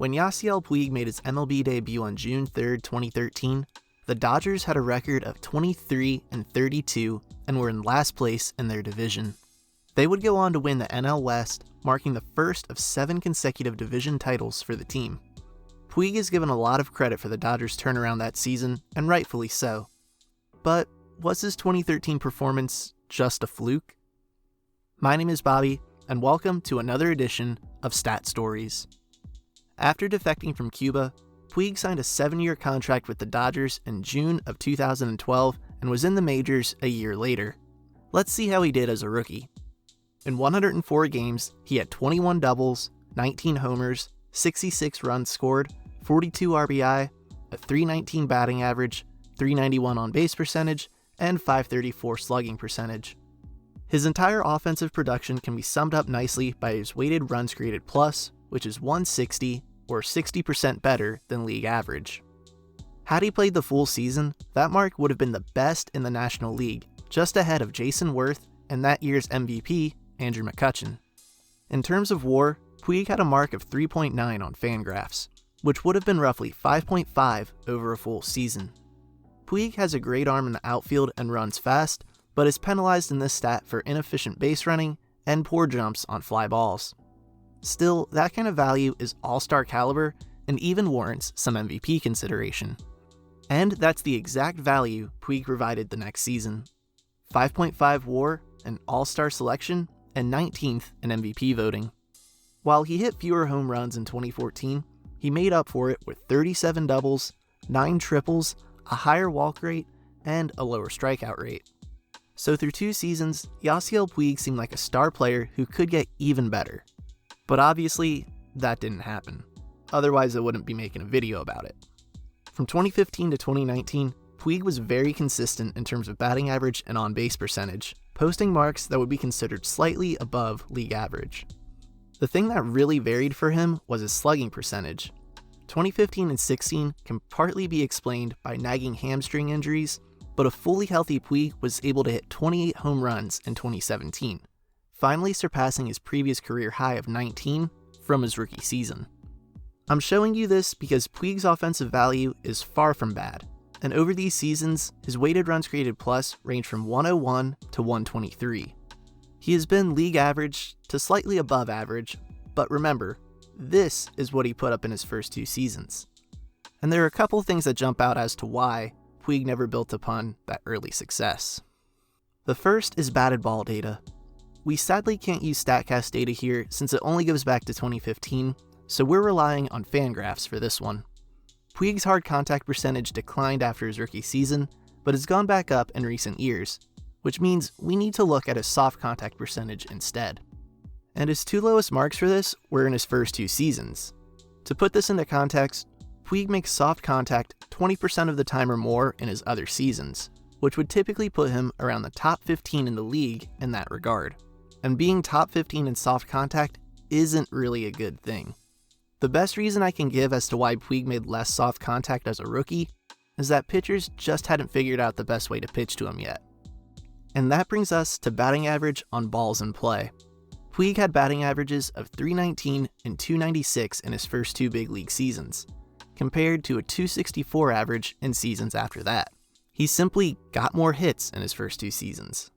When Yasiel Puig made his MLB debut on June 3, 2013, the Dodgers had a record of 23-32 and were in last place in their division. They would go on to win the NL West, marking the first of 7 consecutive division titles for the team. Puig is given a lot of credit for the Dodgers' turnaround that season, and rightfully so. But was his 2013 performance just a fluke? My name is Bobby, and welcome to another edition of Stat Stories. After defecting from Cuba, Puig signed a 7-year contract with the Dodgers in June of 2012 and was in the majors a year later. Let's see how he did as a rookie. In 104 games, he had 21 doubles, 19 homers, 66 runs scored, 42 RBI, a .319 batting average, .391 on-base percentage, and .534 slugging percentage. His entire offensive production can be summed up nicely by his weighted runs created plus, which is 160, or 60% better than league average. Had he played the full season, that mark would have been the best in the National League, just ahead of Jason Worth and that year's MVP, Andrew McCutchen. In terms of WAR, Puig had a mark of 3.9 on Fangraphs, which would have been roughly 5.5 over a full season. Puig has a great arm in the outfield and runs fast, but is penalized in this stat for inefficient base running and poor jumps on fly balls. Still, that kind of value is all-star caliber and even warrants some MVP consideration. And that's the exact value Puig provided the next season. 5.5 WAR, an all-star selection, and 19th in MVP voting. While he hit fewer home runs in 2014, he made up for it with 37 doubles, 9 triples, a higher walk rate, and a lower strikeout rate. So through 2 seasons, Yasiel Puig seemed like a star player who could get even better. But obviously, that didn't happen. Otherwise, I wouldn't be making a video about it. From 2015 to 2019, Puig was very consistent in terms of batting average and on-base percentage, posting marks that would be considered slightly above league average. The thing that really varied for him was his slugging percentage. 2015 and 16 can partly be explained by nagging hamstring injuries, but a fully healthy Puig was able to hit 28 home runs in 2017. Finally surpassing his previous career high of 19 from his rookie season. I'm showing you this because Puig's offensive value is far from bad, and over these seasons, his weighted runs created plus ranged from 101 to 123. He has been league average to slightly above average, but remember, this is what he put up in his first 2 seasons. And there are a couple things that jump out as to why Puig never built upon that early success. The first is batted ball data. We sadly can't use StatCast data here since it only goes back to 2015, so we're relying on Fangraphs for this one. Puig's hard contact percentage declined after his rookie season, but has gone back up in recent years, which means we need to look at his soft contact percentage instead. And his 2 lowest marks for this were in his first 2 seasons. To put this into context, Puig makes soft contact 20% of the time or more in his other seasons, which would typically put him around the top 15 in the league in that regard. And being top 15 in soft contact isn't really a good thing. The best reason I can give as to why Puig made less soft contact as a rookie is that pitchers just hadn't figured out the best way to pitch to him yet. And that brings us to batting average on balls in play. Puig had batting averages of .319 and .296 in his first 2 big league seasons, compared to a .264 average in seasons after that. He simply got more hits in his first 2 seasons.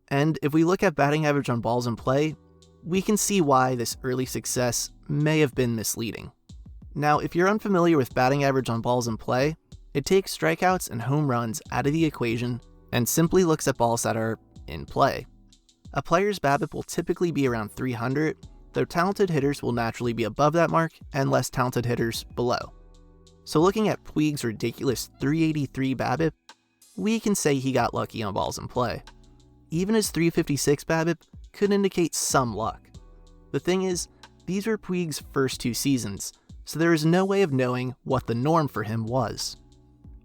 And if we look at batting average on balls in play, we can see why this early success may have been misleading. Now, if you're unfamiliar with batting average on balls in play, it takes strikeouts and home runs out of the equation and simply looks at balls that are in play. A player's BABIP will typically be around 300, though talented hitters will naturally be above that mark and less talented hitters below. So looking at Puig's ridiculous 383 BABIP, we can say he got lucky on balls in play. Even his 356 BABIP could indicate some luck. The thing is, these were Puig's first 2 seasons, so there is no way of knowing what the norm for him was.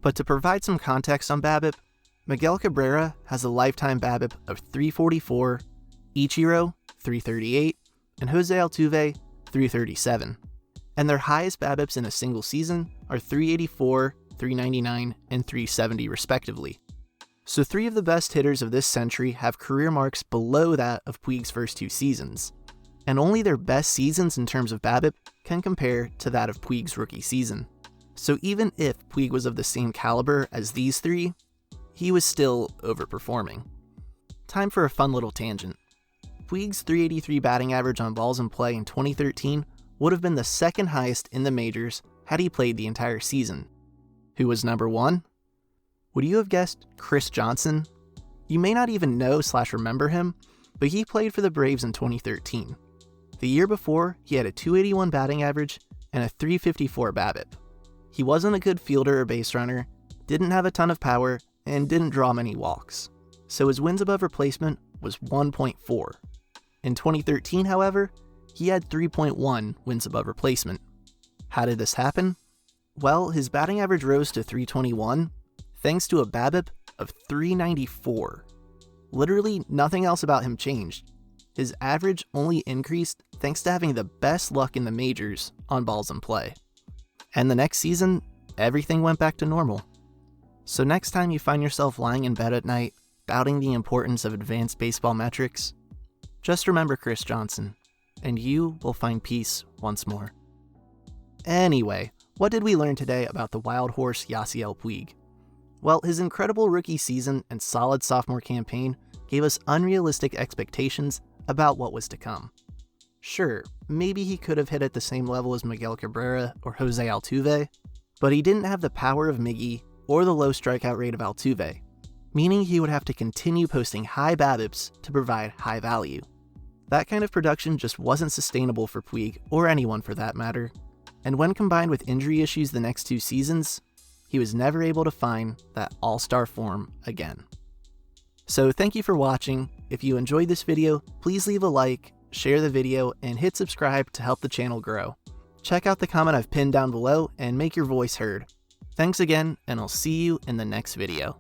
But to provide some context on BABIP, Miguel Cabrera has a lifetime BABIP of 344, Ichiro 338, and Jose Altuve 337. And their highest BABIPs in a single season are 384, 399, and 370 respectively. So 3 of the best hitters of this century have career marks below that of Puig's first 2 seasons. and only their best seasons in terms of BABIP can compare to that of Puig's rookie season. So even if Puig was of the same caliber as these three, he was still overperforming. Time for a fun little tangent. Puig's .383 batting average on balls in play in 2013 would have been the second highest in the majors had he played the entire season. Who was number one? Would you have guessed Chris Johnson? You may not even know/remember him, but he played for the Braves in 2013. The year before, he had a .281 batting average and a .354 BABIP. He wasn't a good fielder or base runner, didn't have a ton of power, and didn't draw many walks, so his wins above replacement was 1.4. In 2013, however, he had 3.1 wins above replacement. How did this happen? Well, his batting average rose to .321 thanks to a BABIP of .394. Literally nothing else about him changed. His average only increased thanks to having the best luck in the majors on balls in play. And the next season, everything went back to normal. So next time you find yourself lying in bed at night, doubting the importance of advanced baseball metrics, just remember Chris Johnson, and you will find peace once more. Anyway, what did we learn today about the wild horse Yasiel Puig? Well, his incredible rookie season and solid sophomore campaign gave us unrealistic expectations about what was to come. Sure, maybe he could have hit at the same level as Miguel Cabrera or Jose Altuve, but he didn't have the power of Miggy or the low strikeout rate of Altuve, meaning he would have to continue posting high BABIPs to provide high value. That kind of production just wasn't sustainable for Puig, or anyone for that matter, and when combined with injury issues the next two seasons, he was never able to find that all-star form again. So thank you for watching. If you enjoyed this video, please leave a like, share the video, and hit subscribe to help the channel grow. Check out the comment I've pinned down below and make your voice heard. Thanks again, and I'll see you in the next video.